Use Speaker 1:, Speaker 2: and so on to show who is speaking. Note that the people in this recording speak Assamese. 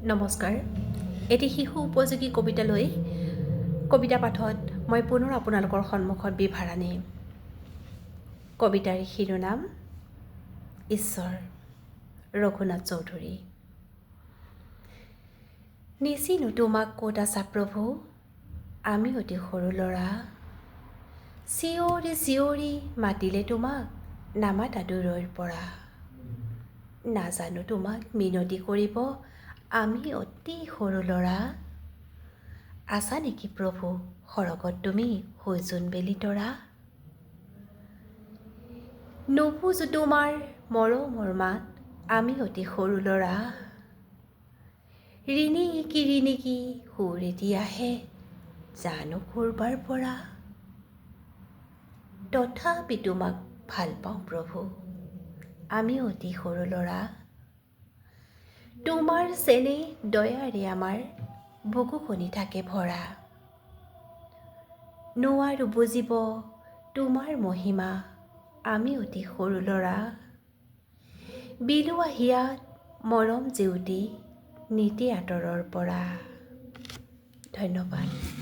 Speaker 1: নমস্কাৰ। এটি শিশু উপযোগী কবিতালৈ কবিতা পাঠত মই পুনৰ আপোনালোকৰ সন্মুখত বিভাৰাণী। কবিতাৰ শিৰোনাম ঈশ্বৰ, ৰঘুনাথ চৌধুৰী। নিচিনো তোমাক ক'ত আছা প্ৰভু, আমি অতি সৰু ল'ৰা। চিঞৰি চিঞৰি মাতিলে তোমাক, নামাতা দূৰৈৰ পৰা। নাজানো তোমাক মিনতি কৰিব, আমি অতি সৰু ল'ৰা। আছা নেকি প্ৰভু সৰগত তুমি, হৈ জোনবেলি তৰা। নুবুজো তোমাৰ মৰমৰ মাত, আমি অতি সৰু ল'ৰা। ৰিণিকি ৰিণিকি সুৰ এটি আহে, জানো ক'ৰবাৰ পৰা। তথাপি তোমাক ভাল পাওঁ প্ৰভু, আমি অতি সৰু ল'ৰা। তোমাৰ চেনেহ দয়াৰে আমাৰ বুকুখনি থাকে ভৰা। নোৱাৰো বুজিব তোমাৰ মহিমা, আমি অতি সৰু ল'ৰা। বিলোৱা হিয়াত মৰম জেউতি, নীতি আঁতৰৰ পৰা। ধন্যবাদ।